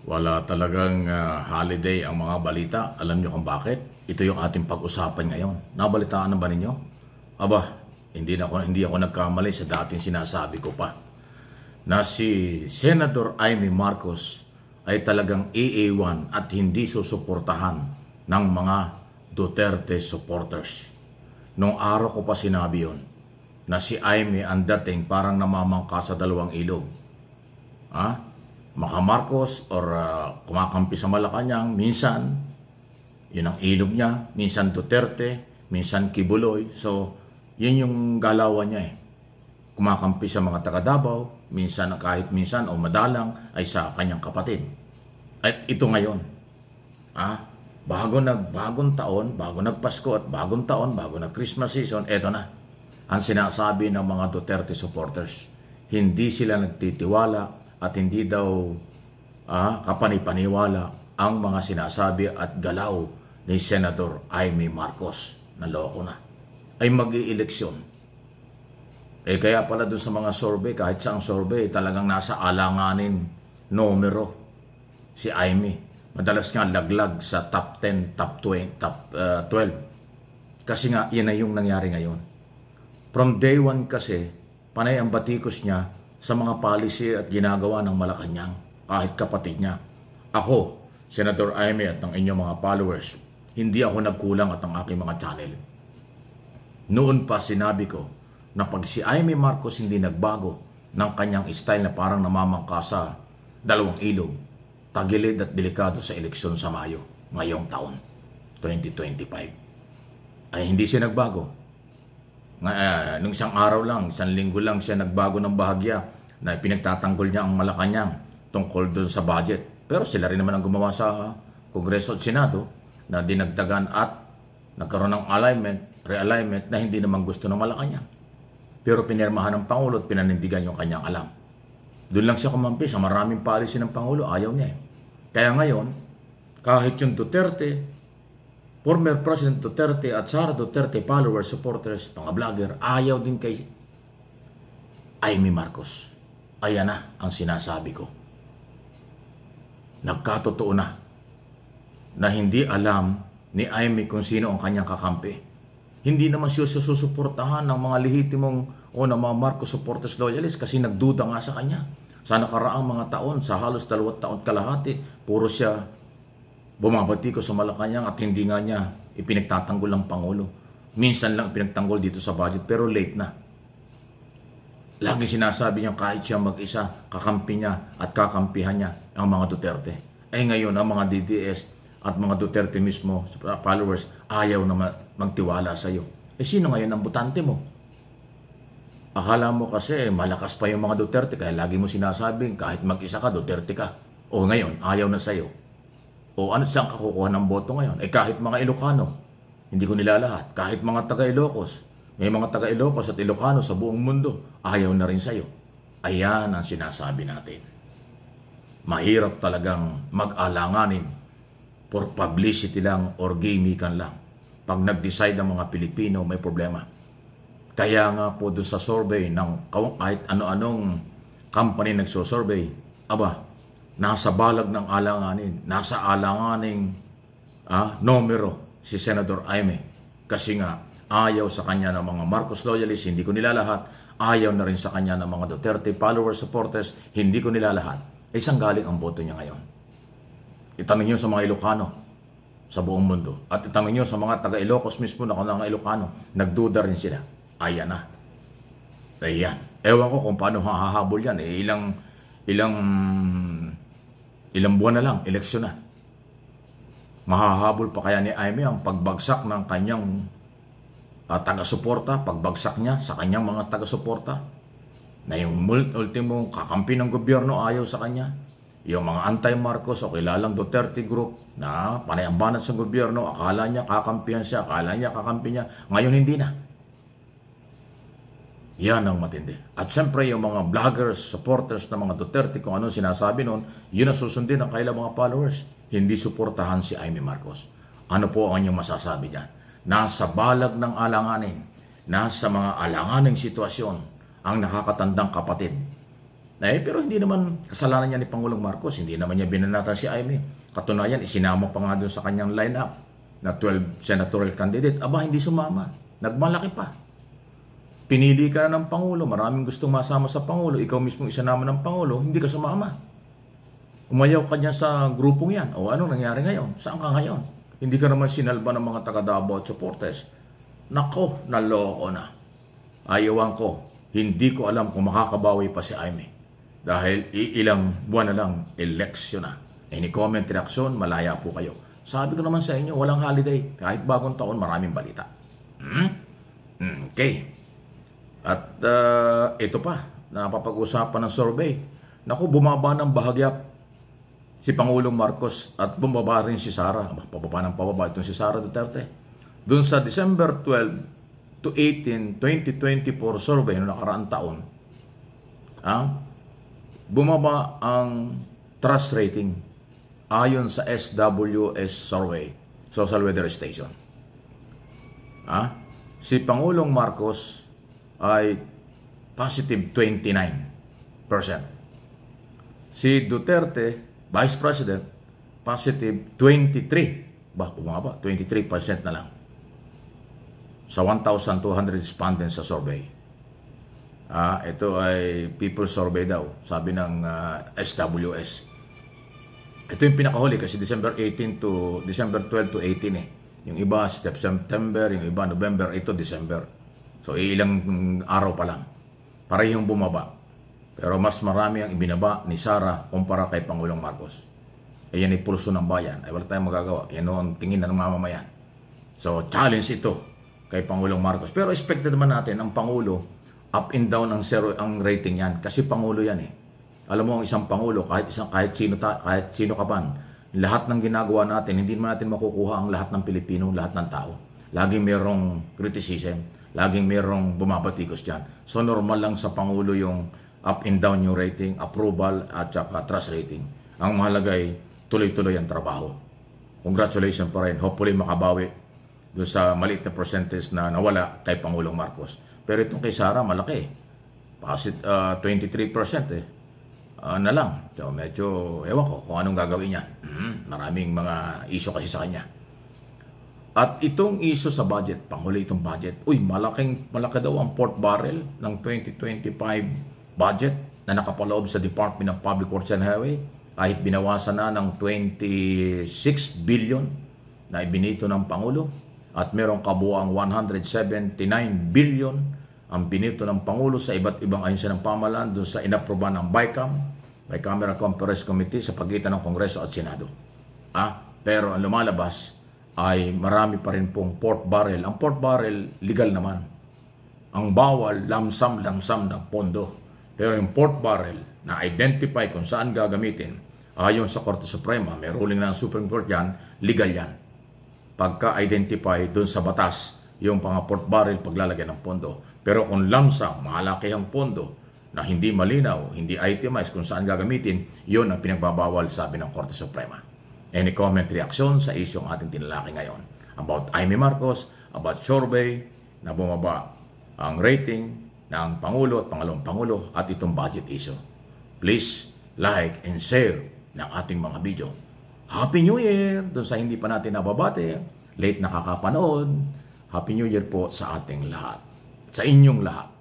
Wala talagang holiday ang mga balita. Alam niyo kung bakit? Ito yung ating pag-usapan ngayon. Nabalitaan na ba ninyo? Aba, hindi ako nagkamali sa dating sinasabi ko pa. Na si Senator Amy Marcos ay talagang iiwan at hindi susuportahan ng mga Duterte supporters. Nung araw ko pa sinabi yon na si Amy ang dating parang namamangka sa dalawang ilog. Maka Marcos or kumakampi sa Malacanang, minsan yun ang ilog niya, minsan Duterte, minsan Kibuloy. So, yun yung galawan niya eh. Kumakampi sa mga taga Davao, minsan kahit minsan o madalang ay sa kanyang kapatid. At ito ngayon, bagong taon, bago nagpasko at bagong taon, bago nag-Christmas season, eto na. Ang sinasabi ng mga Duterte supporters, hindi sila nagtitiwala at hindi daw kapanipaniwala ang mga sinasabi at galaw ni Senator Amy Marcos. Naloko na. Ay mag-i-eleksyon. Kaya pala doon sa mga survey, kahit saang survey, talagang nasa alanganin numero si Amy. Madalas nga laglag sa top 10, top 20, top 12. Kasi nga, yan na yung nangyari ngayon. From day 1 kasi, panay ang batikos niya sa mga policy at ginagawa ng Malacanang, kahit kapatid niya. Ako, Senator Amy at ng inyong mga followers, hindi ako nagkulang at ang aking mga channel. Noon pa sinabi ko na pag si Amy Marcos hindi nagbago ng kanyang style na parang namamangka sa dalawang ilog, tagilid at delikado sa eleksyon sa Mayo ngayong taon, 2025. Ay hindi siya nagbago. Nung isang araw lang, isang linggo lang siya nagbago ng bahagya na pinagtatanggol niya ang Malacanang tungkol doon sa budget. Pero sila rin naman ang gumawa sa Kongreso at Senado na dinagdagan at nagkaroon ng realignment na hindi naman gusto ng Malacanang. Pero pinirmahan ng Pangulo at pinanindigan yung kanyang alam. Doon lang siya kumampi sa maraming policy ng Pangulo, ayaw niya eh. Kaya ngayon, kahit yung Duterte, former President Duterte at Sara Duterte followers, supporters, mga vlogger, ayaw din kay Amy Marcos. Ayan na ang sinasabi ko. Nagkatotoo na hindi alam ni Amy kung sino ang kanyang kakampi. Hindi naman siya susuportahan ng mga lehitimong o ng mga Marcos supporters loyalists kasi nagduda nga sa kanya. Sa nakaraang mga taon, sa halos 2 taon kalahati, puro siya bumabati ko sa Malacanang at hindi nga niya ipinagtatanggol ng Pangulo. Minsan lang ipinagtanggol dito sa budget pero late na. Lagi sinasabi niya kahit siya mag-isa, kakampi niya at kakampihan niya ang mga Duterte. Ngayon ang mga DDS at mga Duterte mismo, followers, ayaw na magtiwala sa iyo. Sino ngayon ang butante mo? Akala mo kasi malakas pa yung mga Duterte kaya lagi mo sinasabing kahit mag-isa ka, Duterte ka. O ngayon, ayaw na sa iyo. O ano saan ka kukuha ng boto ngayon? Kahit mga Ilocano, hindi ko nilalahat. Kahit mga taga-Ilocos, may mga taga-Ilocos at Ilocano sa buong mundo, ayaw na rin sa'yo. Ayan ang sinasabi natin. Mahirap talagang mag-alanganin for publicity lang or gamikan lang. Pag nag-decide ang mga Pilipino, may problema. Kaya nga po doon sa survey ng kahit ano-anong company nagsosurvey, nasa balag ng alanganin, nasa alanganing numero si Senator Amy. Kasi nga, ayaw sa kanya ng mga Marcos loyalists, hindi ko nilalahat. Ayaw na rin sa kanya ng mga Duterte followers, supporters, hindi ko nilalahat. Saan galing ang boto niya ngayon? Itanong niyo sa mga Ilocano sa buong mundo. At itanong niyo sa mga taga-Ilocos mismo na mga Ilocano, nagduda rin sila. Ayan na. Ayan. Ewan ko kung paano hahabol yan. Ilang buwan na lang, eleksyon na. Mahahabol pa kaya ni Amy ang pagbagsak ng kanyang taga-suporta, pagbagsak niya sa kanyang mga taga-suporta, na yung ultimo kakampi ng gobyerno ayaw sa kanya, yung mga anti-Marcos o kilalang Duterte group na panayambanat sa gobyerno, akala niya kakampihan siya, akala niya kakampi niya, ngayon hindi na. Yan ang matindi. At syempre yung mga vloggers, supporters ng mga Duterte, kung ano sinasabi noon, yun ang susundin ng kailang mga followers. Hindi suportahan si Amy Marcos. Ano po ang inyong masasabi dyan? Nasa balag ng alanganin, nasa mga alanganing sitwasyon, ang nakakatandang kapatid Pero hindi naman kasalanan niya ni Pangulong Marcos. Hindi naman niya binanatan si Aimee. Katunayan, isinama pa nga doon sa kanyang lineup na 12 senatorial candidate. Aba, hindi sumama. Nagmalaki pa. Pinili ka na ng Pangulo. Maraming gustong masama sa Pangulo. Ikaw mismo isinama ng Pangulo. Hindi ka sumama. Umayaw ka niya sa grupong yan. O anong nangyari ngayon? Saan ka ngayon? Hindi ka naman sinalba ng mga taga-Davao at supporters. Nako, naloko na. Ayawan ko. Hindi ko alam kung makakabawi pa si Aimee. Dahil ilang buwan na lang, eleksyon na. Any comment, reaksyon, malaya po kayo. Sabi ko naman sa inyo, walang holiday. Kahit bagong taon, maraming balita. Okay. At ito pa, napapag-usapan ng survey. Naku, bumaba ng bahagya si Pangulong Marcos at bumaba rin si Sara. Pababa ng pababa itong si Sara Duterte. Doon sa December 12 to 18, 2024 survey noong nakaraang taon, bumaba ang trust rating ayon sa SWS survey, Social Weather Station. Si Pangulong Marcos ay positive 29%. Si Duterte, Vice President, positive 23%. Bumaba, 23% na lang. Sa 1,200 respondents sa survey. Ito ay people survey daw, sabi ng SWS. Ito yung pinakahuli kasi December 12 to 18 Yung iba September, yung iba November, ito December. So ilang araw pa lang. Parehong bumaba. Pero mas marami ang ibinaba ni Sara kumpara kay Pangulong Marcos. Yan ay pulso ng bayan. Ay wala tayong magagawa. Yan ang tingin ng mamamayan. So challenge ito kay Pangulong Marcos. Pero expected naman natin ang Pangulo, up and down ang rating yan. Kasi Pangulo yan eh. Alam mo, ang isang Pangulo, kahit sino ka man, lahat ng ginagawa natin, hindi naman natin makukuha ang lahat ng Pilipino, lahat ng tao. Laging merong criticism, laging merong bumabatikos dyan. So normal lang sa Pangulo yung up and down yung rating, approval at saka trust rating. Ang mahalaga ay tuloy-tuloy ang trabaho. Congratulations pa rin. Hopefully makabawi doon sa maliit na percentage na nawala kay Pangulong Marcos. Pero itong kay Sara, malaki. 23% na lang. So, medyo, ewan ko kung anong gagawin niya. Maraming mga iso kasi sa kanya. At itong iso sa budget, panghuli itong budget, malaki daw ang pork barrel ng 2025 budget na nakapaloob sa Department of Public Works and Highway. Kahit binawasan na ng 26 billion na ibinito ng Pangulo. At merong kabuang 179 billion ang binito ng Pangulo sa iba't ibang ahensya ng pamahalaan doon sa inaproban ng Bicameral Conference Committee sa pagitan ng Kongreso at Senado. Pero ang lumalabas ay marami pa rin pong pork barrel. Ang pork barrel, legal naman. Ang bawal, lamsam na pondo. Pero yung pork barrel na identify kung saan gagamitin, ayon sa Korte Suprema, may ruling na ng Supreme Court yan, legal yan. Pagka-identify doon sa batas, yung mga pork barrel paglalagyan ng pondo. Pero kung lamsam, malaki ang pondo, na hindi malinaw, hindi itemized kung saan gagamitin, yun ang pinagbabawal, sabi ng Korte Suprema. Any comment, reaction sa isyong ating tinalaki ngayon about Aimee Marcos, about survey na bumaba ang rating ng Pangulo at Pangalawang Pangulo at itong budget issue. Please like and share ng ating mga video. Happy New Year! Doon sa hindi pa natin nababate, late nakakapanood, Happy New Year po sa ating lahat. Sa inyong lahat.